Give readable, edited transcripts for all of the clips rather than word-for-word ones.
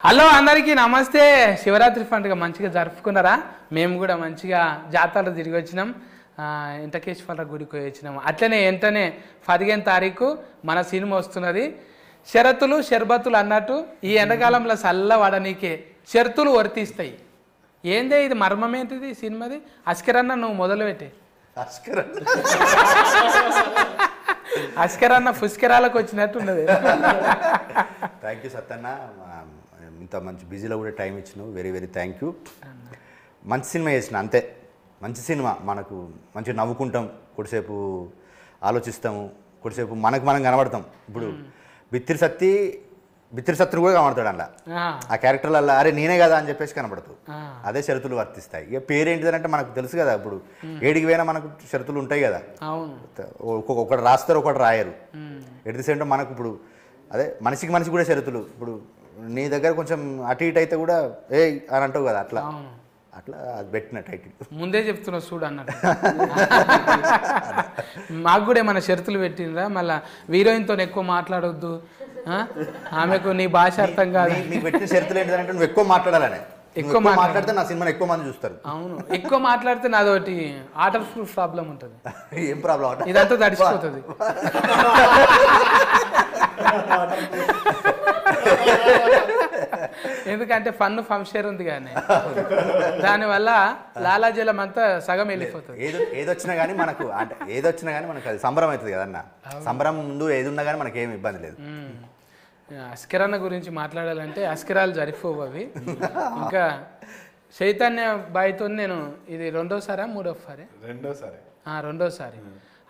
Hello అందరికీ నమస్తే. శివరాత్రి పండుగ మంచిగా జరుపుకున్నారా? మేము కూడా మంచిగా జాతరలు తిరిగి వచ్చినాం, వెంకటేశ్వర గుడికి పోయి వచ్చినాము. అట్లనే వెంటనే 15వ తారీఖు మన సినిమా వస్తున్నది. షరతులు షర్బతులు అన్నట్టు ఈ ఎండాకాలంలో చల్ల వాడనీకే షరతులు వర్తిస్తాయి. ఏందే ఇది మర్మం ఏంటిది సినిమాది? అస్కరన్న నువ్వు మొదలుపెట్టే. అస్కరన్న పుష్కరాలకు వచ్చినట్టు ఉన్నది. థ్యాంక్ యూ సత్తన్న, ఇంత మంచి బిజీలో కూడా టైం ఇచ్చినావు, వెరీ వెరీ థ్యాంక్ యూ. మంచి సినిమా చేసిన అంతే, మంచి సినిమా. మనకు మంచిగా నవ్వుకుంటాం, కొద్దిసేపు ఆలోచిస్తాము, కొద్దిసేపు మనకు మనం కనబడతాం. ఇప్పుడు బిత్తిరి సత్తును కూడా కనబడతాడు అలా, ఆ క్యారెక్టర్లలో అరే నేనే కదా అని చెప్పేసి కనబడతావు. అదే షరతులు వర్తిస్తాయి. ఇక పేరేంటిదంటే మనకు తెలుసు కదా, ఇప్పుడు ఏడికి పోయినా మనకు షరతులు ఉంటాయి కదా. ఒకటి రాస్తారు, ఒకటి రాయరు. ఎట్ ది సేమ్ టైం మనకు ఇప్పుడు అదే మనిషికి కూడా షరతులు. ఇప్పుడు నీ దగ్గర కొంచెం అటు ఇటు అయితే కూడా ఏ అని అంటావు కదా, అట్లా అట్లా అది పెట్టిన టైటిల్ ముందే చెప్తున్నావు చూడు అన్నట్టు. మాకు కూడా ఏమైనా షరతులు పెట్టినరా? మళ్ళీ హీరోయిన్తో ఎక్కువ మాట్లాడొద్దు, ఆమెకు నీ భాష అర్థం కాదు. నీకు పెట్టిన షరతులు ఏంటంటే నువ్వు ఎక్కువ మాట్లాడాలని. ఎక్కువ మాట్లాడితే నా సినిమాని ఎక్కువ మంది చూస్తారు. అవును, ఎక్కువ మాట్లాడితే నాదోటి ఆర్డర్ ప్రూఫ్ ప్రాబ్లం ఉంటుంది. ఏం ప్రాబ్లం? ఇదంతా తడిచిపోతుంది. ఎందుకంటే ఫన్ ఫంక్షన్ ఉంది కానీ దానివల్ల లాలాజలం అంతా సగం వెళ్ళిపోతుంది. ఏదొచ్చినా కానీ మనకు అంటే ఏదొచ్చినా కానీ మనకు అది సంబరం అవుతుంది కదన్న. సంబరం ముందు ఏది ఉన్నా కానీ మనకి ఏమి ఇబ్బంది లేదు. అస్కరన్న గురించి మాట్లాడాలంటే అస్కరాలు జరిపోవు అవి. ఇంకా చైతన్య బాయ్తో నేను ఇది రెండోసారి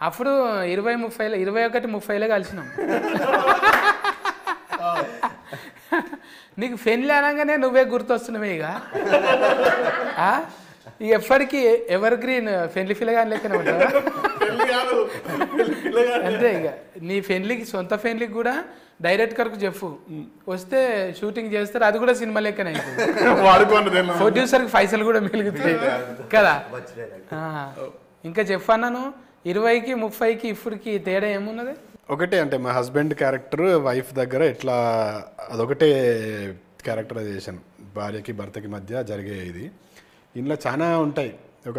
అప్పుడు 21-30 కలిసినాం. నీకు పెళ్ళి అనగానే నువ్వే గుర్తొస్తున్నావే. ఇక ఎప్పటికీ ఎవర్ గ్రీన్ పెళ్లి పిల్లగాని లెక్కనే ఉంటావా? అంతే. ఇక నీ పెళ్లికి సొంత పెళ్లికి కూడా డైరెక్టర్కు చెప్పు, వస్తే షూటింగ్ చేస్తారు, అది కూడా సినిమా లెక్కనే అవుతుంది. ప్రొడ్యూసర్కి పైసలు కూడా మిగులుతాయి కదా. ఇంకా చెప్పన్నాను 20కి 30కి ఇప్పటికి తేడా ఏమున్నది? ఒకటే అంటే మా హస్బెండ్ క్యారెక్టర్ వైఫ్ దగ్గర ఎట్లా అదొకటే క్యారెక్టరైజేషన్, భార్యకి భర్తకి మధ్య జరిగే ఇది. ఇందులో చాలా ఉంటాయి. ఒక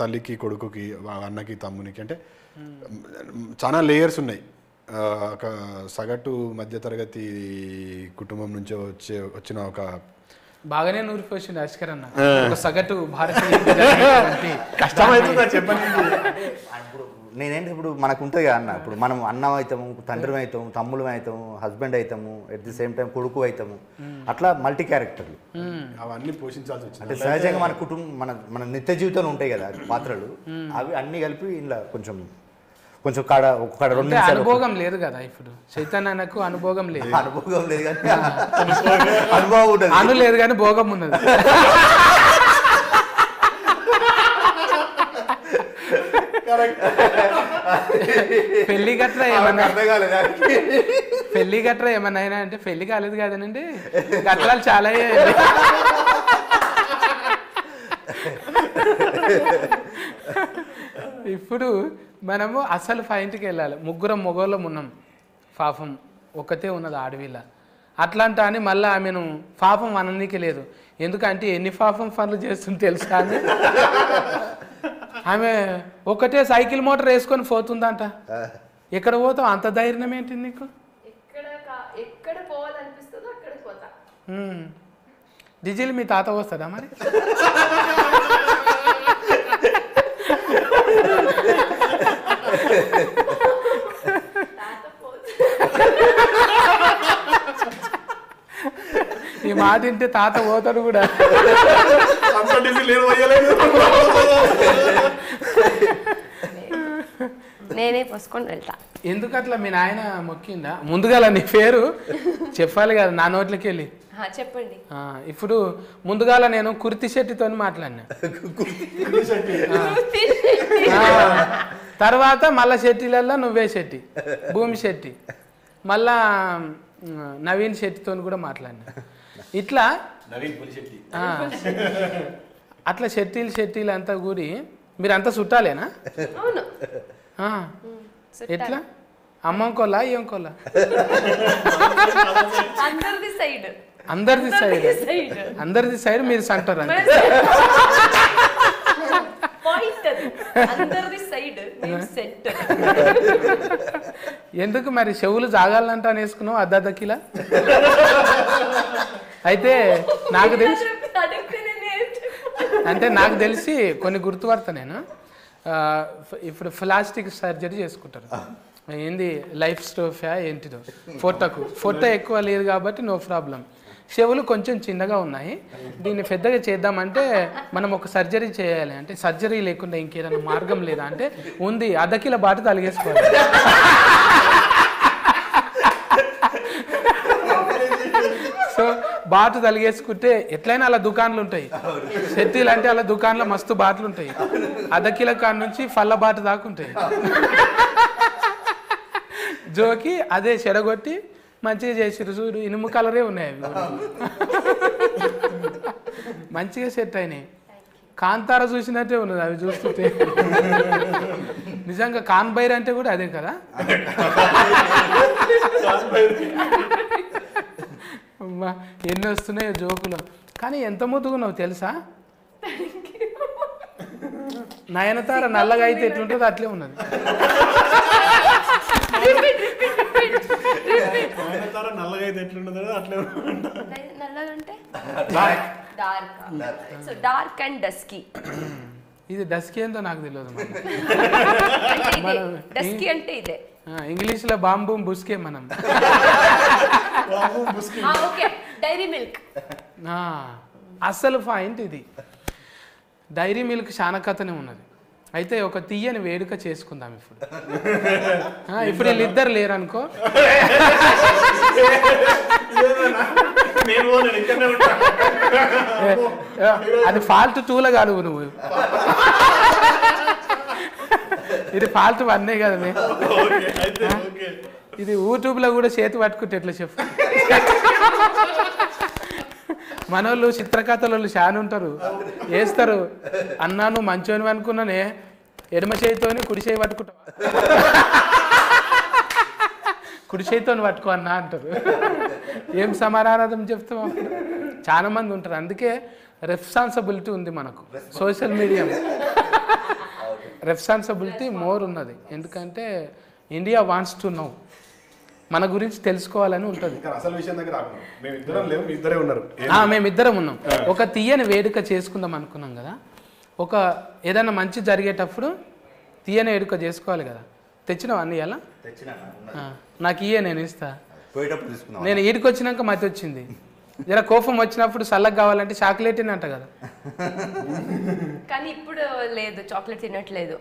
తల్లికి కొడుకుకి, అన్నకి తమ్మునికి, అంటే చాలా లేయర్స్ ఉన్నాయి. ఒక సగటు మధ్యతరగతి కుటుంబం నుంచి వచ్చిన ఒక బాగానే నూరిపోయింది అస్కరన్న. ఒక సగటు భారతీయ చెప్పండి. నేనేంటి ఇప్పుడు మనకు ఉంటుంది కదా అన్న, ఇప్పుడు మనం అన్నం అవుతాము, తండ్రి అవుతాము, తమ్ముళ్ళు అవుతాము, హస్బెండ్ అవుతాము, ఎట్ ది సేమ్ టైం కొడుకు అవుతాము. అట్లా మల్టీ క్యారెక్టర్లు అవన్నీ పోషించాల్సి వచ్చింది. అంటే సహజంగా మన కుటుంబం మన నిత్య జీవితంలో ఉంటాయి కదా పాత్రలు, అవి అన్ని కలిపి ఇలా కొంచెం ఒక 2 నిమిషాలు. అనుభవం లేదు కదా ఇప్పుడు చైతన్యకు, అనుభవం లేదు. అనుభవం లేదు కానీ అనుభవం ఉంటుంది. అను లేదు కానీ భోగం ఉన్నది. పెళ్లి గట్రా ఏమన్నా అయినా అంటే పెళ్లి కాలేదు కదనండి, గట్రాలు చాలా. ఇప్పుడు మనము అసలు పాయింట్కి వెళ్ళాలి. ముగ్గురం మొగోళ్ళం ఉన్నాం, పాపం ఒక్కతే ఉన్నది ఆడవిల్ల. అట్లాంటి అని మళ్ళీ ఆమెను పాపం అననీకి లేదు. ఎందుకంటే ఎన్ని పాపం పనులు చేస్తుంది తెలుసా అని. ఆమె ఒకటే సైకిల్ మోటార్ వేసుకొని పోతుందంట. ఎక్కడ పోతావు? అంత ధైర్యం ఏంటి నీకు? డీజిల్ మీ తాత వస్తుందా మరి? ఈ మాట వింటే తాత పోతాడు కూడా. నేనే పోసుకొని వెళ్తా. ఎందుకట్లా మీ నాయన మొక్కిందా? ముందుగా నీ పేరు చెప్పాలి కదా నా నోట్లకి వెళ్ళి. చెప్పండి. ఇప్పుడు ముందుగాల నేను కుర్తి శెట్టితో మాట్లాడినా, తర్వాత మళ్ళా శెట్టిలల్లో నువ్వే శెట్టి, భూమి శెట్టి, మళ్ళా నవీన్ శెట్టితో కూడా మాట్లాడినా. ఇట్లా అట్లా శెట్టీలు అంతా కూడి మీరంతా చుట్టాలేనా? ఎట్లా అమ్మంకోలా ఏంకోలా అందరిది సైడ్ అందరిది సైడ్ సైడ్ అందరిది సైడ్ మీరు సెంటర్ అంతే పాయింట్ అది అందరిది సైడ్ నేను సెంటర్ ఎందుకు మరి చెవులు జాగాలంటే అని వేసుకున్నావు అద్దకిలా అయితే నాకు తెలిసి అంటే నాకు తెలిసి కొన్ని గుర్తుపడతా నేను ఇప్పుడు ప్లాస్టిక్ సర్జరీ చేసుకుంటారు ఏంది లైఫ్ స్టోఫా ఏంటిదో ఫోటో ఎక్కువ లేదు కాబట్టి నో ప్రాబ్లం చెవులు కొంచెం చిన్నగా ఉన్నాయి దీన్ని పెద్దగా చేద్దామంటే మనం ఒక సర్జరీ చేయాలి అంటే సర్జరీ లేకుండా ఇంకేదైనా మార్గం లేదా అంటే ఉంది అద్దకిల బాట తలిగేసుకోవాలి సో బాటు తలిగేసుకుంటే ఎట్లయినా అలా దుకాన్లు ఉంటాయి సెట్టీలు అంటే అలా దుకాన్లో మస్తు బాటలు ఉంటాయి అద్దకిల కాడ నుంచి ఫల్ల బాట దాకా ఉంటాయి జోకి అదే చెడగొట్టి మంచిగా చేసిరు చూడు ఇనుము కలరే ఉన్నాయి అవి మంచిగా సెట్ అయినాయి కాంతార చూసినట్టే ఉన్నది అవి చూస్తుంటే నిజంగా కాన్బైర్ అంటే కూడా అదే కదా అమ్మా ఎన్ని వస్తున్నాయో జోకులు కానీ ఎంత ముద్దుగున్నావు తెలుసా నయనతార నల్లగా అయితే ఎట్లుంటుందో అట్లే ఉన్నది నల్లగా అయితే ఎట్లుంటుందో అట్లే నల్లగంటే dark so dark and dusky ఇది డస్కీ ఏందో నాకు తెలియదు డస్కీ అంటే ఇదే ఇంగ్లీష్లో బాంబూ బుస్కే మనం ఓకే డైరీ మిల్క్ అసలు పాయింట్ ఇది డైరీ మిల్క్ చాలా కథనే ఉన్నది అయితే ఒక తీయని వేడుక చేసుకుందాం ఇప్పుడు వీళ్ళిద్దరు లేరనుకో అది ఫాల్ట్ 2లో కాదు నువ్వు ఇది ఫాల్ట్ 1 కదా ఇది యూట్యూబ్లో కూడా చేతి పట్టుకుంటే ఎట్లా చెప్పు మనోళ్ళు చిత్రకథలు చాలా ఉంటారు వేస్తారు అన్నా నువ్వు మంచోని అనుకున్నానే ఎడమ చేతితోని కుడి చేయి పట్టుకుంటావు కుడి చేతితోని పట్టుకో అన్నా అంటారు ఏం సమాధానం చెప్తాం అప్పుడు చాలా మంది ఉంటారు అందుకే రెస్పాన్సిబిలిటీ ఉంది మనకు సోషల్ మీడియా రెస్పాన్సిబిలిటీ మోర్ ఉన్నది ఎందుకంటే ఇండియా వాంట్స్ టు నో మన గురించి తెలుసుకోవాలని ఉంటుంది అసలు విషయం దగ్గర మేమిద్దరం ఉన్నాం ఒక తీయని వేడుక చేసుకుందాం అనుకున్నాం కదా ఒక ఏదైనా మంచి జరిగేటప్పుడు తీయని వేడుక చేసుకోవాలి కదా తెచ్చినావు అన్ని ఎలా నాకు ఇయ్యే నేను ఇస్తా నేను ఈడికి వచ్చినాక మతి వచ్చింది జర కోపం వచ్చినప్పుడు చల్లగా కావాలంటే చాక్లెట్ అంట కదా కానీ ఇప్పుడు లేదు చాక్లెట్ తినట్లేదు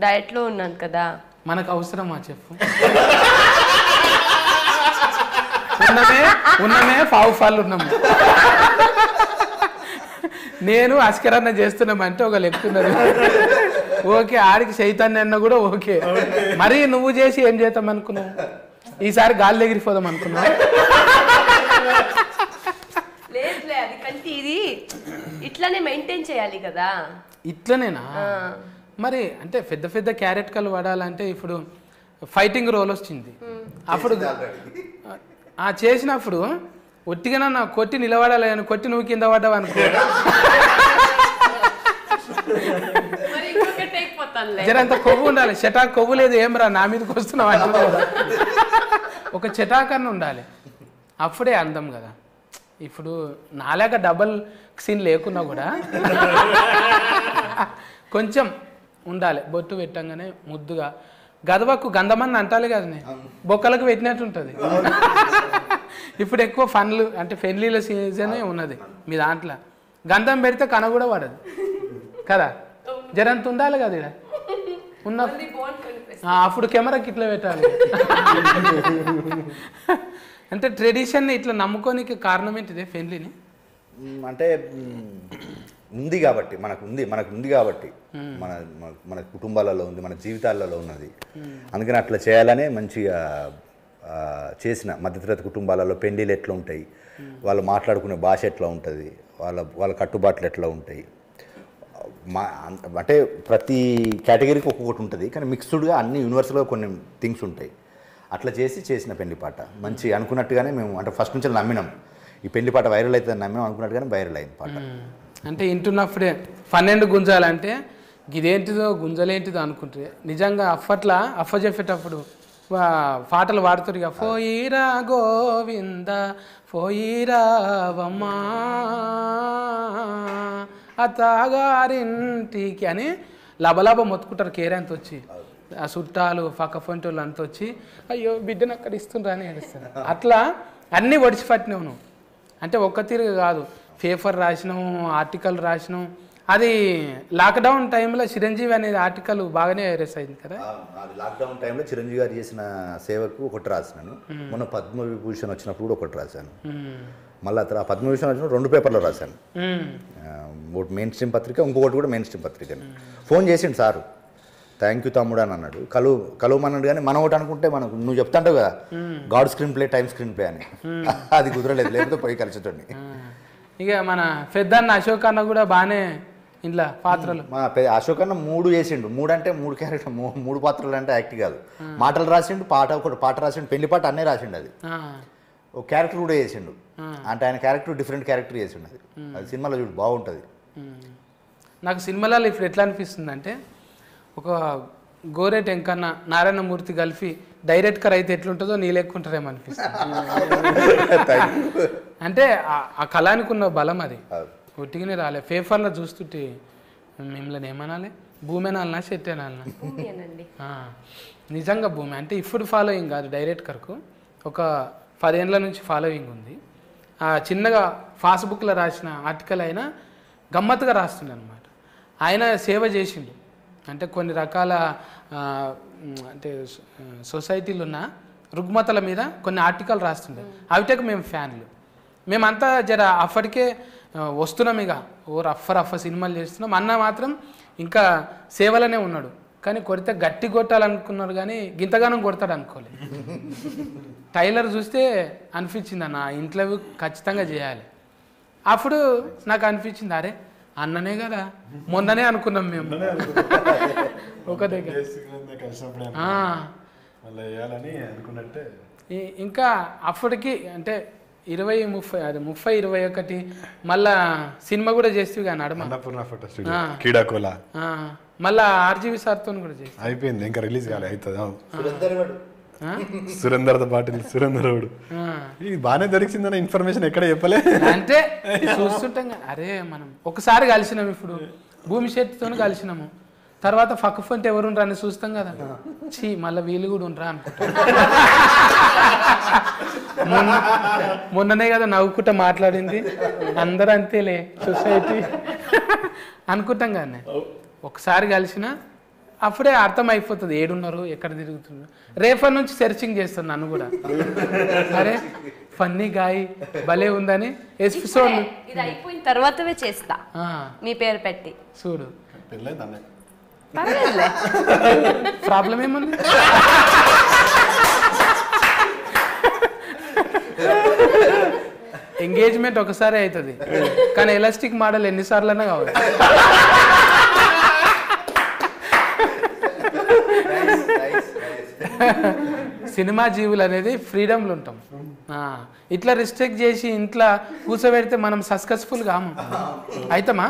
డయట్ లో ఉన్నాను కదా మనకు అవసరమా చెప్పు ఉన్నమే పావు ఫాళ్ళు ఉన్నాము నేను అస్కరన్న చేస్తున్నామంటే ఒక లెక్కున్నది ఓకే ఆడికి చైతన్య అన్న కూడా ఓకే మరి నువ్వు చేసి ఏం చేద్దాం అనుకున్నావు ఈసారి గాలి ఎగిరిపోదాం అనుకున్నావు అది కంటే ఇది ఇట్లానే మెయింటైన్ చేయాలి కదా ఇట్లనేనా మరి అంటే పెద్ద పెద్ద క్యారెట్ కలు వాడాలంటే ఇప్పుడు ఫైటింగ్ రోల్ వచ్చింది అప్పుడు చేసినప్పుడు ఒట్టిగా నా కొట్టి నిలబడాలి అని కొట్టి నువ్వు కింద పడ్డావు అనుకో జరంత కొవ్వు ఉండాలి చెటాక్ కొవ్వు లేదు ఏం రా నా మీదకి వస్తున్నావు అంటున్నావు కదా ఒక చెటాకన్న ఉండాలి అప్పుడే అందం కదా ఇప్పుడు నాలాగా డబల్ సీన్ లేకున్నా కూడా కొంచెం ఉండాలి బొట్టు పెట్టంగానే ముద్దుగా గదవకు గంధమని అంటాలి కదా బొక్కలకు పెట్టినట్టు ఉంటుంది ఇప్పుడు ఎక్కువ ఫన్లు అంటే పెళ్లిళ్ళ సీజనే ఉన్నది మీ దాంట్లో గంధం పెడితే కన కూడా పడదు కదా జరంత ఉండాలి కదా ఇక్కడ ఉన్న అప్పుడు కెమెరాకి ఇట్లా పెట్టాలి అంటే ట్రెడిషన్ ఇట్లా నమ్ముకోనికి కారణం ఏంటిదే పెళ్లిని అంటే ఉంది కాబట్టి మనకు ఉంది కాబట్టి మన మన కుటుంబాలలో ఉంది మన జీవితాలలో ఉన్నది అందుకని అట్లా చేయాలనే మంచిగా చేసిన మధ్యతరగతి కుటుంబాలలో పెళ్లిళ్ళు ఎట్లా ఉంటాయి వాళ్ళు మాట్లాడుకునే భాష ఎట్లా ఉంటుంది వాళ్ళ కట్టుబాట్లు ఎట్లా ఉంటాయి అంటే ప్రతి కేటగిరీకి ఒక్కొక్కటి ఉంటుంది, కానీ మిక్స్డ్గా అన్ని యూనివర్సల్గా కొన్ని థింగ్స్ ఉంటాయి. అట్లా చేసిన పెళ్లిపాట మంచి అనుకున్నట్టుగానే మేము అంటే ఫస్ట్ నుంచి నమ్మినాం ఈ పెళ్లిపాట వైరల్ అవుతుంది నమ్మినాం, అనుకున్నట్టుగానే వైరల్ అయింది పాట. అంటే వింటున్నప్పుడే 12 గుంజాలంటే ఇదేంటిదో గుంజలేంటిదో అనుకుంటే నిజంగా అప్పట్లో అఫ్ఫ చెప్పేటప్పుడు పాటలు పాడుతారు ఇక పోయిరా గోవింద పోయిరావమ్మా అత్తగారింటికి అని లబలబ మొత్తుకుంటారు కేరంత వచ్చి, ఆ చుట్టాలు పక్క పొంటోళ్ళు అంత వచ్చి అయ్యో బిడ్డను అక్కడ ఇస్తుండ్రా అని ఏడుస్తారు. అట్లా అన్నీ ఒడిచిపట్టినావు నువ్వు. అంటే ఒక్క తీరుగా కాదు, పేపర్ రాసినాము, ఆర్టికల్ రాసినాం. అది లాక్డౌన్ టైంలో చిరంజీవి అనేది ఆర్టికల్ బాగానే వైరస్ అయింది కదా. అది లాక్డౌన్ టైంలో చిరంజీవి గారు చేసిన సేవకు ఒకటి రాసినాను. మొన్న పద్మవిభూషణ్ వచ్చినప్పుడు కూడా ఒకటి రాశాను. మళ్ళీ ఆ పద్మవిభూషణ్ వచ్చినప్పుడు 2 పేపర్లు రాశాను. ఒకటి మెయిన్ స్ట్రీమ్ పత్రిక, ఇంకొకటి కూడా మెయిన్ స్ట్రీమ్ పత్రికని. ఫోన్ చేసిండు సారు, థ్యాంక్ యూ తమ్ముడు అని అన్నాడు. కలువమన్నాడు. కానీ మనం ఒకటి అనుకుంటే మనకు నువ్వు చెప్తాంటావు కదా God screen play time screen play అని, అది కుదరలేదు, లేకపోతే పోయి కలిసేటోడిని. ఇక మన పెద్దన్న అశోక్ అన్న కూడా బాగానే ఇంట్లో పాత్రలు. మా అశోక్ అన్న 3 చేసిండు. 3 అంటే 3 క్యారెక్టర్, 3 పాత్రలు అంటే యాక్ట్ కాదు. మాటలు రాసిండు, ఒకటి పాట రాసిండు, పెళ్లి పాట అన్నీ రాసిండు. అది ఒక క్యారెక్టర్ కూడా చేసిండు. అంటే ఆయన క్యారెక్టర్ డిఫరెంట్ క్యారెక్టర్ చేసిండు. అది సినిమాలో చూడు బాగుంటుంది. నాకు సినిమాలలో ఇప్పుడు ఎట్లా అనిపిస్తుంది అంటే ఒక గోరెట్ ఎంకన్న నారాయణమూర్తి కలిపి డైరెక్టర్ అయితే ఎట్లుంటుందో నీ లెక్కుంటారేమో అనిపిస్తుంది. అంటే ఆ కళానికి ఉన్న బలం అది ఒట్టిగానే రాలే. పేపర్లో చూస్తుంటే మిమ్మల్ని ఏమనాలి, భూమి అనాలనా చెట్టు అనాలనా? నిజంగా భూమి అంటే ఇప్పుడు ఫాలోయింగ్ కాదు, డైరెక్టర్కు ఒక 10 ఏళ్ళ నుంచి ఫాలోయింగ్ ఉంది. ఆ చిన్నగా ఫాస్బుక్లో రాసిన ఆర్టికల్ అయినా గమ్మత్తుగా రాస్తుండే అనమాట. ఆయన సేవ చేసిండు. అంటే కొన్ని రకాల అంటే సొసైటీలు ఉన్న రుగ్మతల మీద కొన్ని ఆర్టికల్ రాస్తుండే. అవిటకు మేము ఫ్యాన్లు. మేమంతా జర అప్పటికే వస్తున్నాం, ఇక రఫ్ సినిమాలు చేస్తున్నాం. అన్న మాత్రం ఇంకా సేవలోనే ఉన్నాడు. కానీ కొడితే గట్టి కొట్టాలనుకున్నాడు, కానీ గింతగానం కొడతాడు అనుకోలేదు. టైలర్ చూస్తే అనిపించింది అన్న ఇంట్లో ఖచ్చితంగా చేయాలి. అప్పుడు నాకు అనిపించింది అరే అన్ననే కదా, మొన్ననే అనుకున్నాం మేము ఒక దగ్గర. ఇంకా అప్పటికి అంటే 20-30-21 మళ్ళా సినిమా కూడా చేస్తేవి కానీ అడమ మళ్ళా RGV సార్తో కూడా చేసి అయిపోయింది, ఇంకా రిలీజ్ కాలే. అవుతుంది సురేందర్తో పాటు సురేందరుడు ఇది బాగానే దొరికిందన్న ఇన్ఫర్మేషన్ ఎక్కడ చెప్పలే. అంటే చూస్తుంటాం అరే మనం ఒకసారి కలిసినాము, ఇప్పుడు భూమి శెట్టితో కలిసినాము, తర్వాత పక్క ఫంట్ ఎవరు అని చూస్తాం కదా, చీ మళ్ళీ వీళ్ళు కూడా ఉండరా అనుకుంటా. మొన్ననే కదా నవ్వుకుంటా మాట్లాడింది, అందరూ అంతేలే సొసైటీ అనుకుంటాం కానీ ఒకసారి కలిసిన అప్పుడే అర్థం అయిపోతుంది ఏడున్నారు ఎక్కడ తిరుగుతున్నారు. రేపటి నుంచి సెర్చింగ్ చేస్తాను నన్ను కూడా, అరే ఫన్నీ గాయ్ భలే ఉందని. ఎపిసోడ్ ఇది అయిపోయిన తర్వాతవే చేస్తా మీ పేరు పెట్టి చూడు. పర్వాలేదులే, ప్రాబ్లం ఏముంది. ఎంగేజ్మెంట్ ఒకసారి అవుతుంది, కానీ ఎలాస్టిక్ మోడల్ ఎన్నిసార్లైనా కావాలి. సినిమా జీవులు అనేది ఫ్రీడమ్లు ఉంటాం. ఇట్లా రిస్ట్రిక్ట్ చేసి ఇంట్లో కూర్చోబెడితే మనం సక్సెస్ఫుల్ కాము. అయితమా?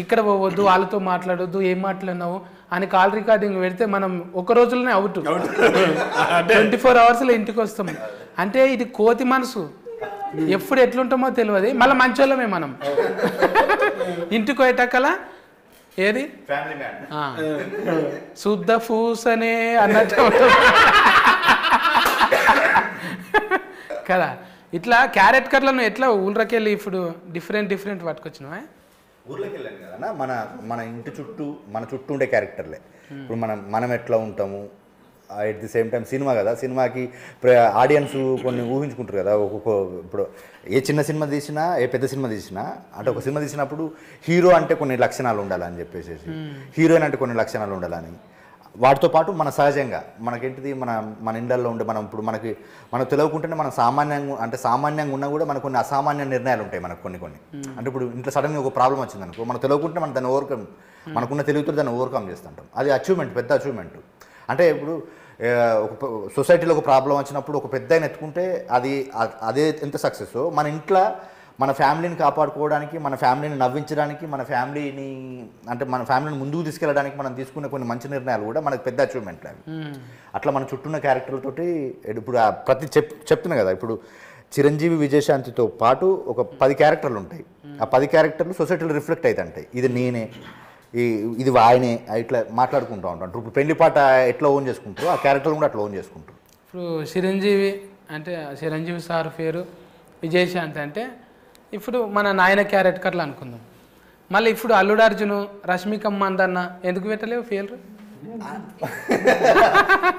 ఇక్కడ పోవద్దు, వాళ్ళతో మాట్లాడొద్దు, ఏం మాట్లాడినావు అని కాల్ రికార్డింగ్ పెడితే మనం ఒక రోజులోనే అవుట్. 24 అవర్స్లో ఇంటికి వస్తాం. అంటే ఇది కోతి మనసు, ఎప్పుడు ఎట్లుంటామో తెలియదు. మళ్ళీ మంచోళ్ళమే మనం. ఇంటికి పోయేటక్కల ఏది శుద్ధ పూసనే అన్నట్టు కదా. ఇట్లా క్యారెక్టర్లను ఎట్లా ఊళ్ళకెళ్ళి ఇప్పుడు డిఫరెంట్ పట్టుకొచ్చినావా? ఊర్లోకి వెళ్ళాను కదా మన ఇంటి చుట్టూ మన చుట్టూ ఉండే క్యారెక్టర్లే. ఇప్పుడు మనం ఎట్లా ఉంటాము, at the same time cinema కదా, సినిమాకి ఆడియన్స్ కొన్ని ఊహించుకుంటారు కదా. ఇప్పుడు ఏ చిన్న సినిమా తీసినా ఏ పెద్ద సినిమా తీసినా అంటే ఒక సినిమా తీసినప్పుడు హీరో అంటే కొన్ని లక్షణాలు ఉండాలని చెప్పేసి, హీరోయిన్ అంటే కొన్ని లక్షణాలు ఉండాలని వాటితో పాటు మన సహజంగా మనకేంటిది మన ఇండ్లలో ఉండే మనం ఇప్పుడు మనకు తెలియకుంటేనే మనం సామాన్యంగా ఉన్నా కూడా మనకు కొన్ని అసామాన్య నిర్ణయాలు ఉంటాయి మనకు కొన్ని అంటే ఇప్పుడు ఇంట్లో సడన్గా ఒక ప్రాబ్లం వచ్చింది అనుకో మనం తెలియకుంటే మనం దాన్ని మనకున్న తెలివితో దాన్ని ఓవర్కమ్ చేస్తుంటాం. అది అచీవ్మెంట్, పెద్ద అచీవ్మెంట్. అంటే ఇప్పుడు ఒక సొసైటీలో ఒక ప్రాబ్లం వచ్చినప్పుడు ఒక పెద్ద ఎత్తుకుంటే అదే ఎంత సక్సెస్. మన ఇంట్లో మన ఫ్యామిలీని కాపాడుకోవడానికి, మన ఫ్యామిలీని నవ్వించడానికి, మన ఫ్యామిలీని ముందుకు తీసుకెళ్ళడానికి మనం తీసుకునే కొన్ని మంచి నిర్ణయాలు కూడా మనకు పెద్ద అచీవ్మెంట్లు అవి. అట్లా మన చుట్టూన్న క్యారెక్టర్లతోటి ఇప్పుడు ప్రతి చెప్తున్నా కదా, ఇప్పుడు చిరంజీవి విజయశాంతితో పాటు ఒక 10 క్యారెక్టర్లు ఉంటాయి. ఆ 10 క్యారెక్టర్లు సొసైటీలో రిఫ్లెక్ట్ అవుతుంటాయి. ఇది నేనే, ఇది ఆయనే, ఇట్లా మాట్లాడుకుంటూ ఉంటాం. ఇప్పుడు పెళ్లి పాట ఎట్లా ఓన్ చేసుకుంటారో ఆ క్యారెక్టర్లు కూడా అట్లా ఓన్ చేసుకుంటారు. ఇప్పుడు చిరంజీవి అంటే చిరంజీవి సార్ పేరు విజయశాంతి అంటే ఇప్పుడు మన నాయన క్యారెక్టర్లు అనుకుందాం. మళ్ళీ ఇప్పుడు అల్లుడు అర్జును, రష్మిక మందన్న ఎందుకు పెట్టలేవు పేరు?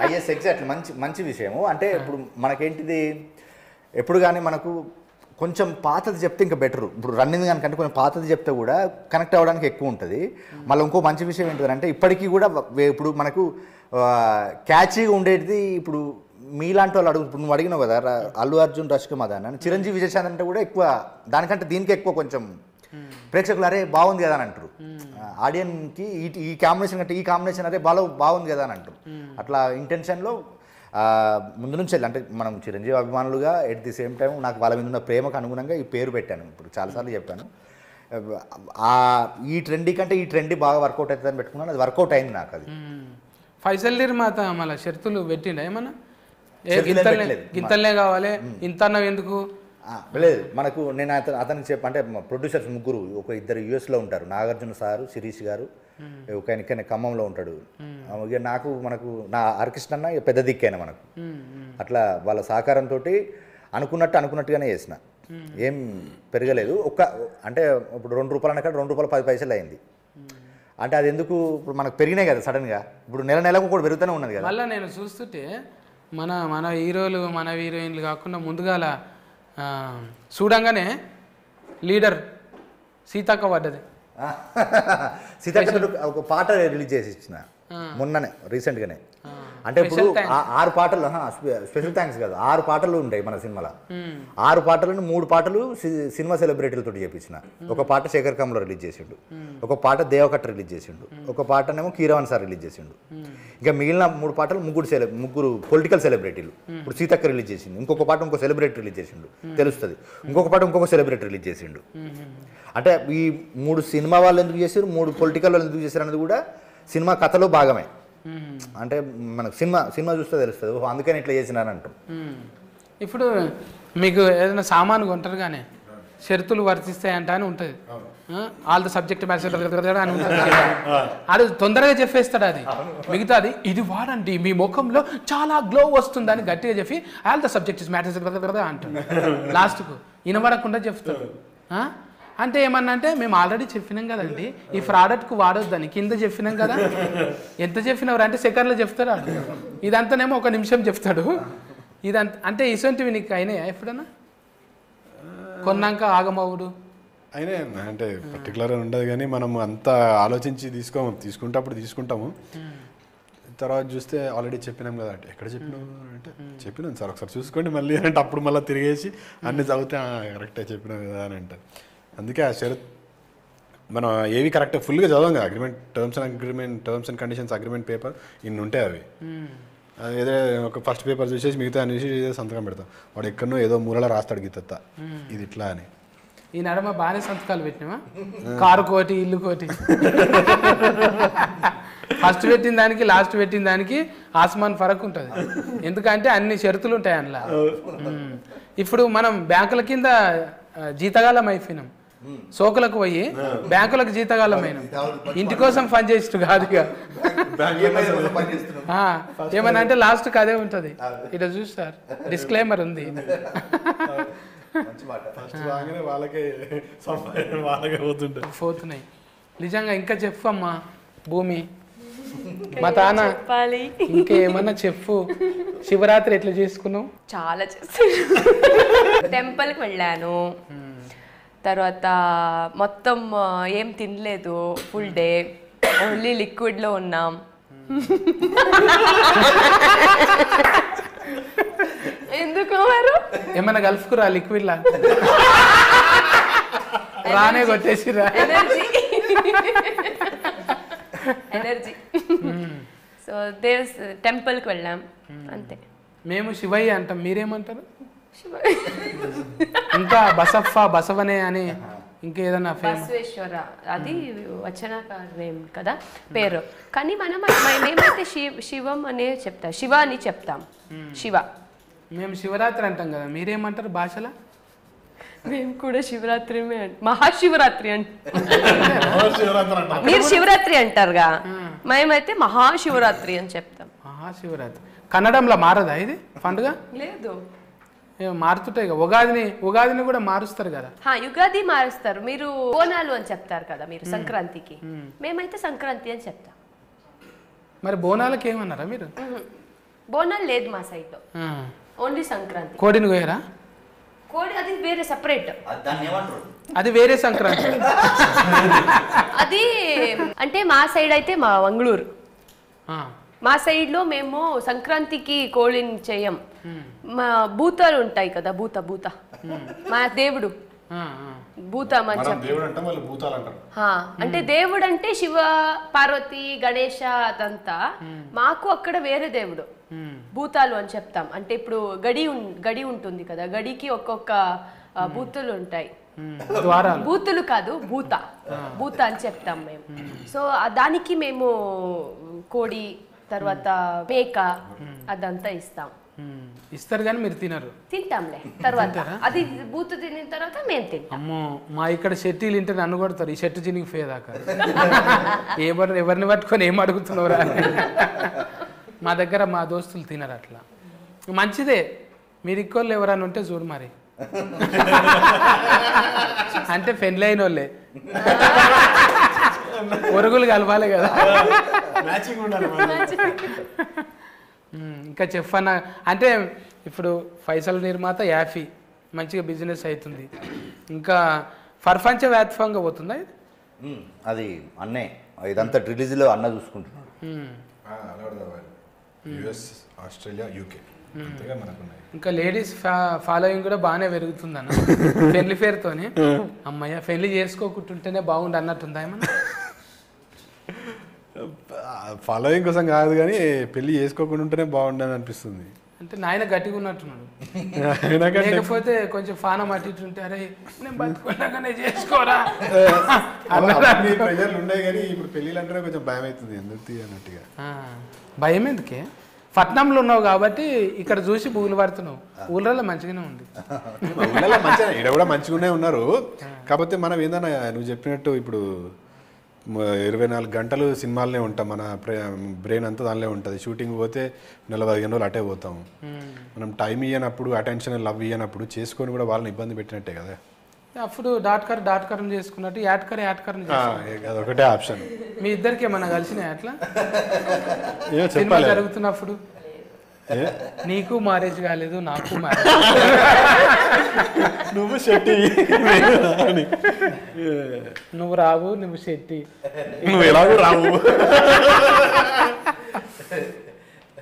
ఐఎస్ ఎగ్జాక్ట్లీ, మంచి విషయము. అంటే ఇప్పుడు మనకేంటిది, ఎప్పుడు కానీ మనకు కొంచెం పాతది చెప్తే ఇంకా బెటరు. ఇప్పుడు రన్నింగ్ కనుకంటే కొంచెం పాతది చెప్తే కూడా కనెక్ట్ అవ్వడానికి ఎక్కువ ఉంటుంది. మళ్ళీ ఇంకో మంచి విషయం ఏంటంటే ఇప్పటికీ కూడా ఇప్పుడు మనకు క్యాచీగా ఉండేది. ఇప్పుడు మీలాంటి వాళ్ళు ఇప్పుడు నువ్వు అడిగినావు కదా, అల్లు అర్జున్, రష్మిక మందన్న, చిరంజీవి విజయశాంతి అంటే కూడా ఎక్కువ దానికంటే దీనికి ఎక్కువ కొంచెం ప్రేక్షకులు అరే బాగుంది కదా అని అంటారు. ఆడియన్కి ఈ కాంబినేషన్ కంటే ఈ కాంబినేషన్ అరే బాగుంది కదా అని అంటారు. అట్లా ఇంటెన్షన్లో ముందు నుంచి అంటే మనం చిరంజీవి అభిమానులుగా ఎట్ ది సేమ్ టైం నాకు వాళ్ళ మీద ఉన్న ప్రేమకు అనుగుణంగా ఈ పేరు పెట్టాను. ఇప్పుడు చాలాసార్లు చెప్పాను, ఈ ట్రెండీ కంటే ఈ ట్రెండీ బాగా వర్కౌట్ అవుతుందని పెట్టుకున్నాను. అది వర్కౌట్ అయింది నాకు. అది ఫైసల్ నిర్మాత మళ్ళీ షరతులు పెట్టిండ ఏమన్నా, గింతలనే కావాలి ఇంత అన్నవి ఎందుకు లేదు. మనకు నేను అతనికి అంటే ప్రొడ్యూసర్స్ ముగ్గురు, ఇద్దరు యూఎస్లో ఉంటారు, నాగార్జున సారు, శిరీష్ గారు, ఒక ఆయన ఇక్కడ ఖమ్మంలో ఉంటాడు. ఇక మనకు నా హరికృష్ణ అన్న పెద్ద దిక్కైనా మనకు. అట్లా వాళ్ళ సహకారంతో అనుకున్నట్టుగానే చేసిన, ఏం పెరగలేదు. అంటే ఇప్పుడు ₹2 అన్నక్కడ ₹2.10 అయింది. అంటే అది ఎందుకు, ఇప్పుడు మనకు పెరిగినాయి కదా సడన్గా. ఇప్పుడు నెలకు కూడా పెరుగుతూనే ఉన్నది కదా. మళ్ళీ నేను చూస్తుంటే మన హీరోలు, మన హీరోయిన్లు కాకుండా ముందుగాల చూడంగానే లీడర్ సీతక్క పడ్డది. సీతక్క ఒక పాట రిలీజ్ చేసి ఇచ్చిన మొన్ననే, రీసెంట్గానే. అంటే ఇప్పుడు 6 పాటలు, స్పెషల్ థ్యాంక్స్ కాదు, 6 పాటలు ఉంటాయి మన సినిమాలో. 6 పాటలను 3 పాటలు సినిమా సెలబ్రిటీలతో చేపించిన. ఒక పాట శేఖర్ కమ్లో రిలీజ్ చేసిండు, ఒక పాట దేవకట్ రిలీజ్ చేసిండు, ఒక పాటనేమో కీరవాణి సార్ రిలీజ్ చేసిండు. ఇంకా మిగిలిన 3 పాటలు ముగ్గురు పొలిటికల్ సెలబ్రిటీలు. ఇప్పుడు సీతక్క రిలీజ్ చేసిండు, ఇంకొక పాట ఇంకో సెలబ్రిటీ రిలీజ్ చేసిండు, తెలుస్తుంది. ఇంకొక పాట ఇంకొక సెలబ్రిటీ రిలీజ్ చేసిండు. అంటే ఈ 3 సినిమా వాళ్ళు ఎందుకు చేశారు, 3 పొలిటికల్ వాళ్ళు ఎందుకు చేశారు అనేది కూడా సినిమా కథలో భాగమే. అంటే మనకు సినిమా చూస్తే తెలుస్తుంది, అందుకని ఇట్లా చేసినాను అంటాం. ఇప్పుడు మీకు ఏదైనా సామాను కొంటారు కానీ షరతులు వర్తిస్తాయంట అని ఉంటుంది. ఆల్ ద సబ్జెక్ట్ మ్యాటర్ అని ఉంటుంది. అది తొందరగా చెప్పేస్తాడు. అది మిగతాది ఇది వాడండి మీ ముఖంలో చాలా గ్లో వస్తుందని గట్టిగా చెప్పి ఆల్ ద సబ్జెక్ట్ మ్యాటర్ అంటాడు. లాస్ట్కు వినబడకుండా చెప్తాడు. అంటే ఏమన్నా అంటే మేము ఆల్రెడీ చెప్పినాం కదండి ఈ ప్రోడక్ట్కు వాడొద్దని, కింద చెప్పినాం కదా. ఎంత చెప్పినవారు అంటే సెకండ్లో చెప్తాడు. ఇదంతానేమో 1 నిమిషం చెప్తాడు. ఇదంతా అంటే ఇసొంటివి నీకు అయినాయా ఎప్పుడన్నా? కొన్నాక ఆగమవుడు అయినా అంటే పర్టికులర్గా ఉండదు కానీ మనం అంత ఆలోచించి తీసుకుంటప్పుడు తీసుకుంటాము. తర్వాత చూస్తే ఆల్రెడీ చెప్పినాం కదా అంటే ఎక్కడ చెప్పినాము అంటే చెప్పినాం సార్ ఒకసారి చూసుకోండి మళ్ళీ అంటే అప్పుడు మళ్ళీ తిరిగేసి అన్ని చదివితే కరెక్టే చెప్పినాం కదా అని అంటారు. అందుకే ఆ షరత్ మనం ఏవి కరెక్ట్ ఫుల్గా చదవం కదా. Terms and conditions agreement paper ఇన్ని ఉంటాయి. అవి ఏదో ఒక ఫస్ట్ పేపర్ చూసేసి మిగతా అనేసి సంతకం పెడతాం. వాడు ఎక్కడనో ఏదో మూలలో రాస్తాడు గీత ఇది ఇట్లా అని. ఈ నడమ బాగానే సంతకాలు పెట్టినామా, కారు కోటి ఇల్లు కోటి. ఫస్ట్ పెట్టిన దానికి లాస్ట్ పెట్టిన దానికి ఆస్మాన్ ఫరక్ ఉంటుంది. ఎందుకంటే అన్ని షరతులు ఉంటాయి అందులో. ఇప్పుడు మనం బ్యాంకుల కింద జీతగాలం అయిపోయినాం, సోకులకు పోయి బ్యాంకులకు జీతగాలమైన ఇంటి కోసం పని చేసినట్టు కాదుగా. ఏమన్నా అంటే లాస్ట్కి అదే ఉంటుంది. ఇట్లా చూస్తారు డిస్క్లైమర్ ఉంది. పోతున్నాయి నిజంగా. ఇంకా చెప్పు అమ్మా భూమి, మా తాన ఇంకేమన్నా చెప్పు. శివరాత్రి ఎట్లా చేసుకున్నావు? చాలా చేస్తాను. టెంపుల్కి వెళ్ళాను, తర్వాత మొత్తం ఏం తినలేదు, ఫుల్ డే ఓన్లీ లిక్విడ్లో ఉన్నాం. ఎందుకు మరి ఏమన్నా కలుపుకురా లిక్విడ్ లా రానే కొట్టేసిరా ఎనర్జీ సో టెంపుల్కి వెళ్ళాం అంతే. మేము శివయ్య అంటాం, మీరేమంటారు? ఇంకా బసవనే అని ఇంకేదన్నా బసవేశ్వర అది వచనకార నేమ్ కదా పేరు, కానీ మనం మేమైతే శివం అనే చెప్తాం, శివ అని చెప్తాం. శివ మేము శివరాత్రి అంటాం కదా, మీరేమంటారు భాషలో? మేము కూడా శివరాత్రి మహాశివరాత్రి మీరు శివరాత్రి అంటారుగా, మేమైతే మహాశివరాత్రి అని చెప్తాం. మహాశివరాత్రి కన్నడంలో మారదా ఇది పండుగ? లేదు, మారుతుంటాయి కదా. ఉగాదిని కూడా మారుస్తారు కదా. యుగాది మారుస్తారు, మీరు బోనాలు అని చెప్తారు కదా మీరు సంక్రాంతికి, మేమైతే సంక్రాంతి అని చెప్తాం. మరి బోనాలకి ఏమన్నారా మీరు? బోనాలు లేదు మా సైడ్ లో, ఓన్లీ సంక్రాంతి. కోడిని కోయరా? కోడి అది వేరే సెపరేట్, అది వేరే సంక్రాంతి. అది అంటే మా సైడ్ అయితే మా మంగళూరు, మా సైడ్ లో మేము సంక్రాంతికి కోడిని చేయం. మా భూతాలు ఉంటాయి కదా, భూత మా దేవుడు భూత అంటే దేవుడు అంటే శివ పార్వతి గణేష అదంతా. మాకు అక్కడ వేరే దేవుడు భూతాలు అని చెప్తాం. అంటే ఇప్పుడు గడి ఉంటుంది కదా, గడికి ఒక్కొక్క బూతులు ఉంటాయి. బూతులు కాదు, భూత అని చెప్తాం మేము. సో దానికి మేము కోడి తర్వాత మేక అదంతా ఇస్తారు కానీ మీరు తినరు? తింటాంలే తర్వాత, అది బూతు తినిన తర్వాత మేము తింటాం. అమ్మో, మా ఇక్కడ షెట్టీలు ఇంటే నన్ను కొడతారు, ఈ షెట్టు చినిగి పోయేదాకా. ఎవరిని పట్టుకొని ఏం అడుగుతున్నారా? మా దగ్గర మా దోస్తులు తినరు అట్లా. మంచిదే, మీరు ఇక్కోళ్ళు ఎవరన్నా ఉంటే చూడు మరి. అంటే పెళ్ళి అయిన వాళ్ళే ఒరుగులు కలవాలి కదా. ఇంకా చెఫ్ అన్న అంటే ఇప్పుడు ఫైసల్ నిర్మాత యాఫీ మంచిగా బిజినెస్ అవుతుంది. ఇంకా ప్రపంచ వ్యాప్తంగా పోతుందా ఇది? అది అన్నే ఇదంతా రిలీజ్లో అన్న చూసుకుంటున్నాడు. ఆస్ట్రేలియా, యూకే ఇంకా లేడీస్ ఫాలోయింగ్ కూడా బాగానే పెరుగుతుంది అన్న పెళ్లి పేరుతోని. అమ్మయ్య పెళ్లి చేసుకోకుంటుంటేనే బాగుండు అన్నట్టుందా ఏమన్నా? ఫాలోయింగ్ కోసం కాదు కానీ పెళ్లి చేసుకోకుండా ఉంటేనే బాగుండని అనిపిస్తుంది. అంటే నాయన గట్టిగా ఉన్నట్టున్నాడు, లేకపోతే కొంచెం ఫానం అట్టింటుంటే అరే నేను బతుకున్నాగానే చేసుకోరా ప్రెజర్లు ఉన్నాయి. కానీ ఇప్పుడు పెళ్ళిళ్ళు అంటేనే కొంచెం భయం అవుతుంది, ఎందుకు అన్నట్టుగా. భయం ఎందుకే? పట్నంలో ఉన్నావు కాబట్టి ఇక్కడ చూసి బూగులు పడుతున్నావు. ఊళ్ళలో మంచిగానే ఉంది, ఊళ్ళలో మంచిగా ఇక్కడ కూడా మంచిగానే ఉన్నారు. కాకపోతే మనం ఏందన్నా నువ్వు చెప్పినట్టు ఇప్పుడు 24 గంటలు సినిమాలనే ఉంటాం, మన బ్రెయిన్ అంతా దానిలో ఉంటుంది. షూటింగ్ పోతే 40 రోజులు అటే పోతాం. మనం టైం ఇవ్వనప్పుడు, అటెన్షన్ లవ్ ఇవ్వనప్పుడు చేసుకొని కూడా వాళ్ళని ఇబ్బంది పెట్టినట్టే కదా. అప్పుడు డాట్కరం చేసుకున్నట్టు యాట్కరం అదొకటే ఆప్షన్. మీ ఇద్దరికి ఏమన్నా కలిసినాయి అట్లా సినిమా జరుగుతున్నప్పుడు? నీకు మ్యారేజ్ కాలేదు, నాకు మ్యారేజ్. నువ్వు శెట్టి, నువ్వు రావు, నువ్వు శెట్టి, నువ్వు ఎలాగో రావు.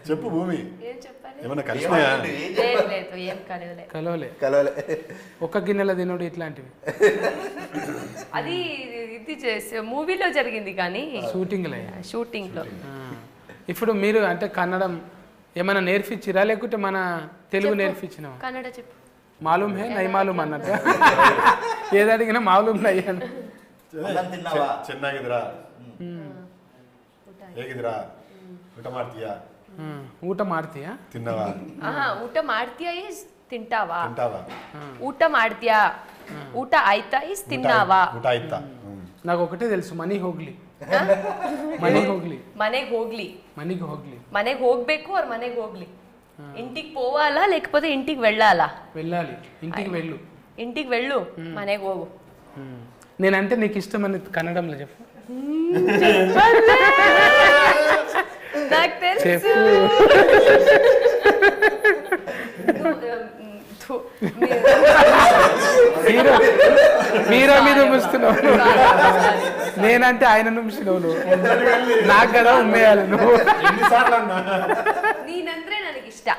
చెప్పు భూమి, ఏమన్నా కలిసినాయా? కలవలే. ఒక్క గిన్నెల తినుడు ఇట్లాంటివి అది ఇది మూవీలో జరిగింది కానీ షూటింగ్ లో. ఇప్పుడు మీరు అంటే కన్నడం ఏమైనా నేర్పించిరా లేకుంటే మన తెలుగు నేర్పించినా? కన్నడ చెప్పు. మాలూమ్ హే నై మాలూమ్ అన్నట్టు ఏది అడిగినా మాలూమ్ నై అని. ಚೆನ್ನಾಗಿದ್ರಾ, ಹೇಗಿದ್ರಾ, ಊಟ ಮಾಡ್ತೀಯಾ, ಊಟ ಮಾಡ್ತೀಯಾ, ತಿನ್ನವಾ, ಊಟ ಮಾಡ್ತೀಯಾ ಇಸ್ ತಿಂಟಾವಾ, ಊಟ ಮಾಡ್ತೀಯಾ, ಊಟ ಆಯ್ತಾ ಇಸ್ ತಿನ್ನಾವಾ. ಊಟ ಆಯ್ತಾ? నాకు ఒకటే తెలుసు, మನೆಗೆ ಹೋಗ್ಲಿ. ಮನೆಗೆ ಹೋಗ್ಬೇಕು ಅವ್ರ ಮನೆಗೆ ಹೋಗ್ಲಿ. ఇంటికి పోవాలా లేకపోతే ఇంటికి వెళ్ళాలా? వెళ్ళాలి. ఇంటికి వెళ్ళు, మನೆಗೆ ಹೋಗು. నేనంటే నీకు ఇష్టమని కన్నడంలో చెప్పు. నాకు తెలుసు, హీరో మీద ఉమ్మిస్తున్నావు, నేనంటే ఆయన నుంచినావు నువ్వు, నాకు కదా ఉమ్మేయాలి నువ్వు. నేనంటే ನನಗೆ ಇಷ್ಟ.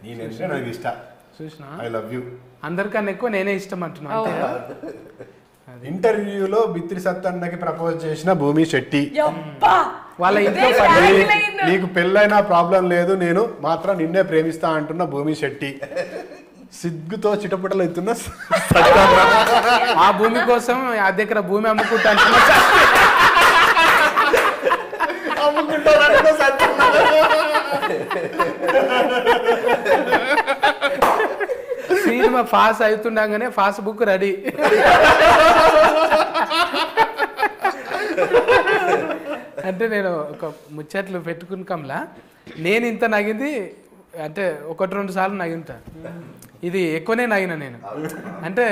నేనంటే నాకు ఇష్టం. చూసినా ఐ లవ్ యూ. అందరికన్నా ఎక్కువ నేనే ఇష్టం అంటున్నా. ఇంటర్వ్యూలో బిత్రి సత్తన్నకి ప్రపోజ్ చేసిన భూమి శెట్టి. వాళ్ళ ఇంట్లో నీకు పెళ్ళైనా ప్రాబ్లం లేదు, నేను మాత్రం నిన్నే ప్రేమిస్తా అంటున్న భూమి శెట్టి. సిగ్గుతో చిటపటలు ఎత్తున్న ఆ భూమి కోసం ఆ దగ్గర భూమి అమ్ముకుంటా సినిమా పాస్ అవుతుండగానే పాస్ బుక్ రెడీ. అంటే నేను ఒక ముచ్చట్లు పెట్టుకుని కమలా నేను ఇంత నగింది అంటే 1-2 సార్లు నగింటా. ఇది ఎక్కువనే నగిన నేను, అంటే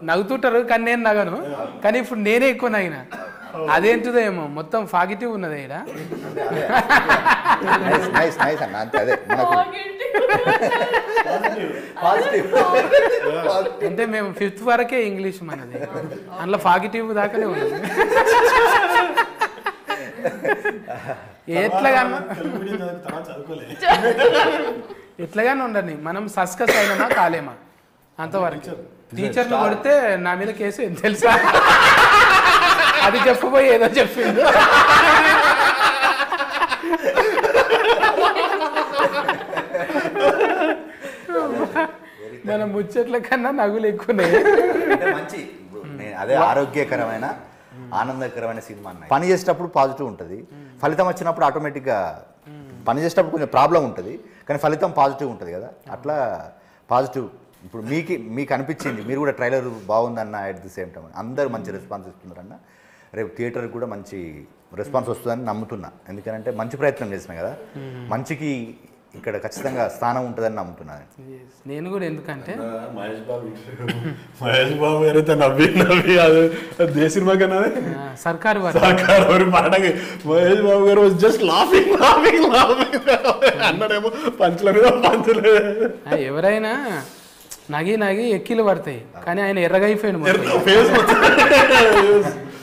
నవ్వుతుంటారు కానీ నేను నగను, కానీ ఇప్పుడు నేనే ఎక్కువ నగిన. అదేంటిదో ఏమో మొత్తం పాజిటివ్ ఉన్నది ఇక్కడ. అంటే మేము 5th వరకే ఇంగ్లీష్ మనది, అందులో పాజిటివ్ దాకానే ఉన్నది. ఎట్లాగానే ఉండని మనం సస్కస్ అయినామా కాలేమా అంతవరకు. టీచర్లు కొడితే నా మీద కేసు ఏం తెలుసా, అది చెప్పబోయి ఏదో చెప్పింది. మన ముచ్చట్ల కన్నా నగులు ఎక్కువనే. మంచి అదే ఆరోగ్యకరమైన ఆనందకరమైన సినిమా అన్న. పని చేసేటప్పుడు పాజిటివ్ ఉంటుంది, ఫలితం వచ్చినప్పుడు ఆటోమేటిక్గా పని చేసేటప్పుడు కొంచెం ప్రాబ్లం ఉంటుంది, కానీ ఫలితం పాజిటివ్ ఉంటుంది కదా, అట్లా పాజిటివ్. ఇప్పుడు మీకు అనిపించింది, మీరు కూడా ట్రైలర్ బాగుందన్న, అట్ ది సేమ్ టైం అందరూ మంచి రెస్పాన్స్ ఇస్తున్నారన్న. రేపు థియేటర్కి కూడా మంచి రెస్పాన్స్ వస్తుందని నమ్ముతున్నా, ఎందుకంటే మంచి ప్రయత్నం చేసినా కదా, మంచికి ఇక్కడ ఖచ్చితంగా స్థానం ఉంటుందని నమ్ముతున్నాను నేను కూడా. ఎందుకంటే మహేష్ బాబు ఎవరైతే నవ్వి అది దే సినిమా కన్నా సర్కారు పాటకి మహేష్ బాబు గారు జస్ట్ లాఫింగ్ అన్నాడేమో పంచుల మీద పంచులు. ఎవరైనా నగి ఎక్కిలు పడతాయి, కానీ ఆయన ఎర్రగా అయిపోయాడు,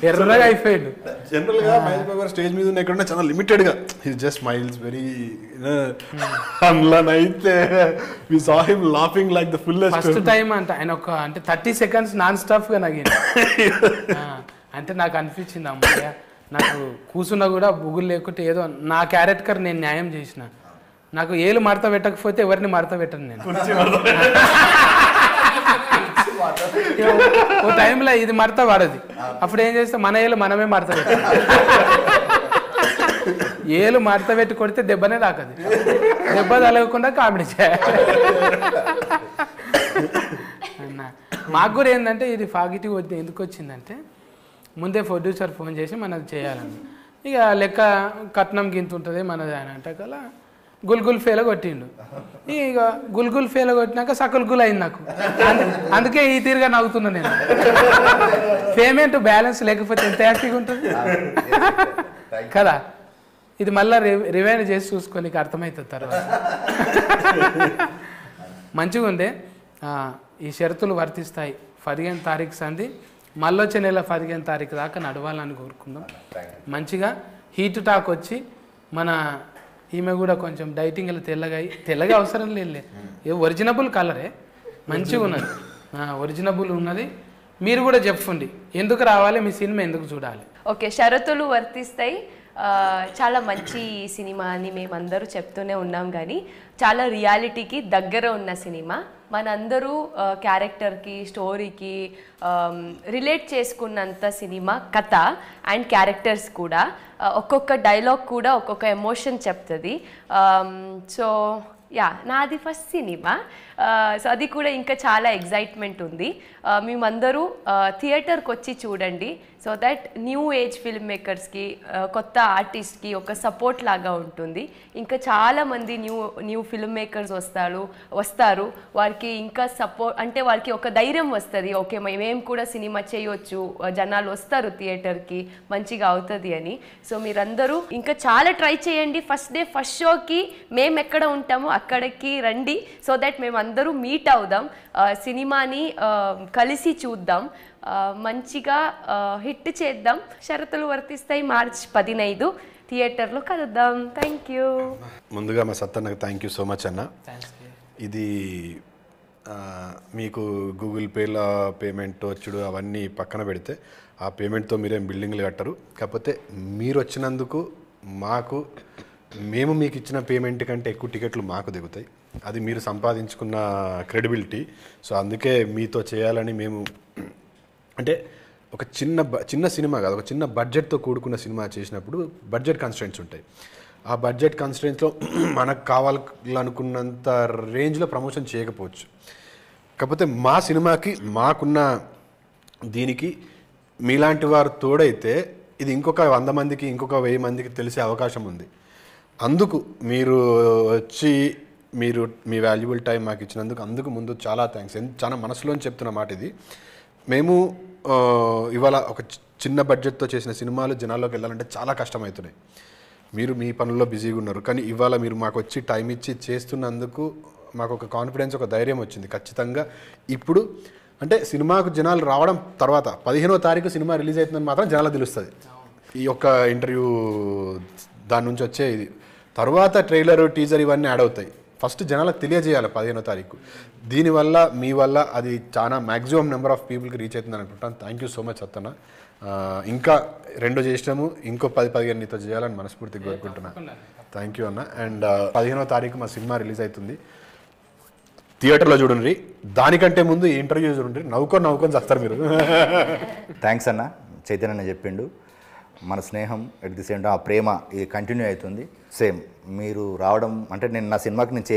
ఎర్రగా అయిపోయాడు. జనరల్ గా మహేష్ బాబు గారు స్టేజ్ మీద ఉన్న ఎక్కడ చాలా లిమిటెడ్ గా, హి జస్ట్ స్మైల్స్ వెరీ. అందులోనైతే we saw him laughing like the fullest. First time అంటే ఆయన ఒక అంటే 30 seconds నాన్ స్టాప్ గా నగింది. అంటే నాకు అనిపించింది, అమ్మయ్య నాకు కూర్చున్నా కూడా బుగులు లేకుంటే ఏదో నా క్యారెక్టర్ నేను న్యాయం చేసిన. నాకు ఏలు మడత పెట్టకపోతే ఎవరిని మడత పెట్టను నేను. ఓ టైంలో ఇది మడత పడది, అప్పుడు ఏం చేస్తే మన ఏలు మనమే మడత పెట్టాలి. ఏలు మడత పెట్టి కొడితే దెబ్బనే తాకది, దెబ్బ తలగకుండా కామెడీ చేయాలి. మాకు కూడా ఏంటంటే ఇది పాజిటివ్ ఎందుకు వచ్చిందంటే, ముందే ప్రొడ్యూసర్ ఫోన్ చేసి మనది చేయాలని, ఇక లెక్క కట్నం గింత ఉంటుంది మనది అని అంటే కలా గుల్గుల్ ఫేలో కొట్టిండు. ఇక గుల్గుల్ ఫేలో కొట్టినాక సకల్ గుల్ అయింది నాకు. అందుకే ఈ తీరుగా నవ్వుతున్నా నేను. పేమెంట్ బ్యాలెన్స్ లేకపోతే ఎంత హ్యాపీగా ఉంటుంది కదా. ఇది మళ్ళీ రివైండ్ చేసి చూసుకొని అర్థమవుతుంది తర్వాత. మంచిగా ఉండే. ఈ షరతులు వర్తిస్తాయి. 15 తారీఖు సంది, మళ్ళొచ్చే నెల 15 తారీఖు దాకా నడవాలని కోరుకుందాం. మంచిగా హీట్ టాక్ వచ్చి మన ఈమె కూడా కొంచెం డైటింగ్లో తెల్లగా అవసరం లేదులే, ఒరిజినబుల్ కలరే మంచిగా ఉన్నది, ఒరిజినబుల్ ఉన్నది. మీరు కూడా చెప్పండి ఎందుకు రావాలి, మీ సినిమా ఎందుకు చూడాలి. ఓకే, షరతులు వర్తిస్తాయి. చాలా మంచి సినిమా అని మేమందరూ చెప్తూనే ఉన్నాం, కానీ చాలా రియాలిటీకి దగ్గర ఉన్న సినిమా. మనందరూ క్యారెక్టర్కి స్టోరీకి రిలేట్ చేసుకున్నంత సినిమా కథ అండ్ క్యారెక్టర్స్ కూడా. ఒక్కొక్క డైలాగ్ కూడా ఒక్కొక్క ఎమోషన్ చెప్తుంది. సో యా, నాది ఫస్ట్ సినిమా. సో అది కూడా ఇంకా చాలా ఎగ్జైట్మెంట్ ఉంది. మేమందరూ థియేటర్కి వచ్చి చూడండి, so that new age film మేకర్స్కి, కొత్త ఆర్టిస్ట్కి ఒక సపోర్ట్ లాగా ఉంటుంది. ఇంకా చాలామంది న్యూ ఫిల్మ్ మేకర్స్ వస్తారు. వారికి ఇంకా సపోర్ట్ అంటే వారికి ఒక ధైర్యం వస్తుంది, ఓకే మేము కూడా సినిమా చేయొచ్చు, జనాలు వస్తారు థియేటర్కి, మంచిగా అవుతుంది అని. సో మీరందరూ ఇంకా చాలా ట్రై చేయండి. ఫస్ట్ డే ఫస్ట్ షోకి మేము ఎక్కడ ఉంటామో అక్కడికి రండి, సో దట్ మేము అందరూ మీట్ అవుదాం, సినిమాని కలిసి చూద్దాం, మంచిగా హిట్ చేద్దాం. షరతులు వర్తిస్తాయి మార్చ్ 15 థియేటర్లో కలుద్దాం. Thank you. ముందుగా మా సత్తన్నకు థ్యాంక్ యూ సో మచ్ అన్న. ఇది మీకు గూగుల్ పేలో పేమెంట్ వచ్చుడు అవన్నీ పక్కన పెడితే ఆ పేమెంట్తో మీరేం బిల్డింగ్లు కట్టరు. కాకపోతే మీరు వచ్చినందుకు మేము మీకు ఇచ్చిన పేమెంట్ కంటే ఎక్కువ టికెట్లు మాకు దిగుతాయి. అది మీరు సంపాదించుకున్న క్రెడిబిలిటీ. సో అందుకే మీతో చేయాలని మేము, అంటే ఒక చిన్న సినిమా కాదు, ఒక చిన్న బడ్జెట్తో కూడుకున్న సినిమా చేసినప్పుడు బడ్జెట్ కన్స్ట్రెంట్స్ ఉంటాయి. ఆ బడ్జెట్ కన్స్ట్రెంట్స్లో మనకు కావాలనుకున్నంత రేంజ్లో ప్రమోషన్ చేయకపోవచ్చు. కాకపోతే మా సినిమాకి మాకున్న దీనికి మీలాంటి వారు తోడైతే ఇది ఇంకొక 100 మందికి, ఇంకొక 1000 మందికి తెలిసే అవకాశం ఉంది. అందుకు మీరు వచ్చి మీ వాల్యుబుల్ టైం మాకు ఇచ్చినందుకు అందుకు ముందు చాలా థ్యాంక్స్. చాలా మనసులోని చెప్తున్న మాట ఇది. మేము ఇవాళ ఒక చిన్న బడ్జెట్తో చేసిన సినిమాలు జనాల్లోకి వెళ్ళాలంటే చాలా కష్టమవుతున్నాయి. మీరు మీ పనుల్లో బిజీగా ఉన్నారు, కానీ ఇవాళ మీరు మాకు వచ్చి టైం ఇచ్చి చేస్తున్నందుకు మాకు ఒక కాన్ఫిడెన్స్, ఒక ధైర్యం వచ్చింది. ఖచ్చితంగా ఇప్పుడు అంటే సినిమాకు జనాలు రావడం తర్వాత 15వ తారీఖు సినిమా రిలీజ్ అవుతుందని మాత్రం జనాలకు తెలుస్తుంది. ఈ యొక్క ఇంటర్వ్యూ దాని నుంచి వచ్చే ఇది తర్వాత ట్రైలర్, టీజర్ ఇవన్నీ యాడ్ అవుతాయి. ఫస్ట్ జనాలకు తెలియజేయాలి 15వ తారీఖు. దీనివల్ల మీ వల్ల అది చాలా మ్యాక్సిమం నెంబర్ ఆఫ్ పీపుల్కి రీచ్ అవుతుందని అనుకుంటాను. Thank you so much Sattanna. ఇంకా 2 చేసినాము, ఇంకో 10-15 నీతో చేయాలని మనస్ఫూర్తిగా కోరుకుంటున్నాను. థ్యాంక్ యూ అన్న. అండ్ 15వ తారీఖు మా సినిమా రిలీజ్ అవుతుంది, థియేటర్లో చూడండి. దానికంటే ముందు ఈ ఇంటర్వ్యూ చూడండి, నవ్వుకొని చేస్తారు మీరు. థ్యాంక్స్ అన్న. చైతన్య చెప్పిండు, మన స్నేహం ఎట్ ది సేమ్ టైం ఆ ప్రేమ ఇది కంటిన్యూ అవుతుంది. సేమ్ మీరు రావడం అంటే నేను నా సినిమాకి నేను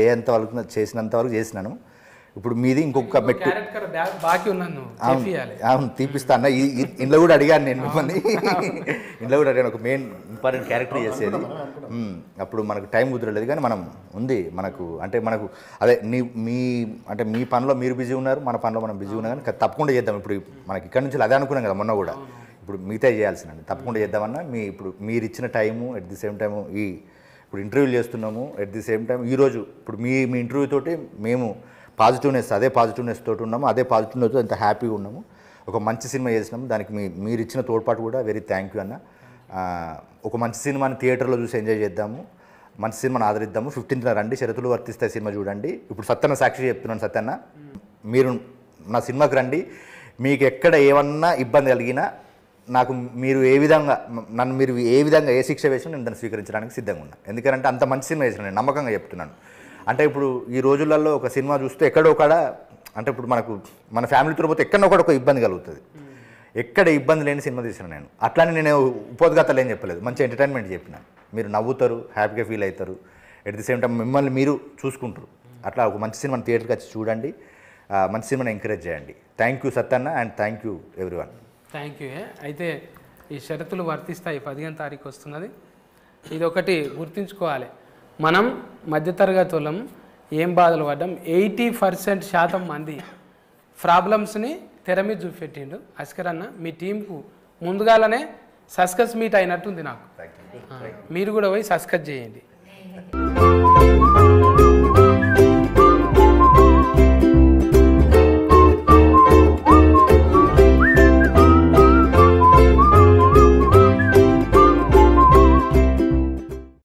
చేసినంత వరకు చేసినాను. ఇప్పుడు మీది ఇంకొక మెట్టు. అవును, తీపిస్తా అన్న. ఇంట్లో కూడా అడిగాను నేను మిమ్మల్ని, ఇంట్లో కూడా అడిగాను, ఒక మెయిన్ ఇంపార్టెంట్ క్యారెక్టర్ చేసేది. అప్పుడు మనకు టైం కుదరలేదు, కానీ మనం ఉంది మనకు, అంటే మనకు అదే మీ పనిలో మీరు బిజీ ఉన్నారు, మన పనిలో మనం బిజీ ఉన్నాం, కానీ తప్పకుండా చేద్దాం. ఇప్పుడు మనకి ఇక్కడ నుంచి అదే అనుకున్నాం కదా మొన్న కూడా, ఇప్పుడు మిగతా చేయాల్సిందండి, తప్పకుండా చేద్దామన్నా. ఇప్పుడు మీరు ఇచ్చిన time at the same time ఇప్పుడు ఇంటర్వ్యూలు చేస్తున్నాము, ఎట్ ది సేమ్ టైం ఈరోజు ఇప్పుడు మీ ఇంటర్వ్యూ తోటి మేము అదే పాజిటివ్నెస్ తోటి ఉన్నాము, అదే పాజిటివ్నెస్తో ఎంత హ్యాపీగా ఉన్నాము. ఒక మంచి సినిమా చేసినాము, దానికి మీరు ఇచ్చిన తోడ్పాటు కూడా వెరీ థ్యాంక్ యూ అన్న. ఒక మంచి సినిమాని థియేటర్లో చూసి ఎంజాయ్ చేద్దాము, మంచి సినిమాని ఆదరిద్దాము. 15న రండి, షరతులు వర్తిస్తాయి సినిమా చూడండి. ఇప్పుడు సత్తన్న సాక్షి చెప్తున్నాను, సత్తన్న మీరు నా సినిమాకి రండి. మీకు ఎక్కడ ఏమన్నా ఇబ్బంది కలిగినా మీరు ఏ విధంగా ఏ శిక్ష వేసినా నేను దాన్ని స్వీకరించడానికి సిద్ధంగా ఉన్నా. ఎందుకంటే అంత మంచి సినిమా చేసిన నేను నమ్మకంగా చెప్తున్నాను. అంటే ఇప్పుడు ఈ రోజులలో ఒక సినిమా చూస్తే ఎక్కడో అంటే ఇప్పుడు మన ఫ్యామిలీతో పోతే ఎక్కడో ఒక ఇబ్బంది కలుగుతుంది. ఎక్కడ ఇబ్బంది లేని సినిమా తీసిన నేను. అట్లానే నేను ఉపోద్ఘాతాలు ఏం చెప్పలేదు, మంచి ఎంటర్టైన్మెంట్ చెప్పిన. మీరు నవ్వుతారు, హ్యాపీగా ఫీల్ అవుతారు, ఎట్ ది సేమ్ టైం మిమ్మల్ని మీరు చూసుకుంటారు. అట్లా ఒక మంచి సినిమాని థియేటర్కి వచ్చి చూడండి, మంచి సినిమాని ఎంకరేజ్ చేయండి. Thank you Sattanna and thank you everyone. Thank you. అయితే ఈ షరతులు వర్తిస్తాయి 15వ తారీఖు వస్తున్నది. ఇది ఒకటి గుర్తుంచుకోవాలి, మనం మధ్యతరగతి వాళ్ళం ఏం బాధలు పడ్డాం. 80% మంది ప్రాబ్లమ్స్ని తెర మీద చూపెట్టిండు అస్కర్ అన్న. మీ టీంకు ముందుగానే సస్కస్ మీట్ అయినట్టుంది నాకు. మీరు కూడా పోయి సస్కస్ చేయండి.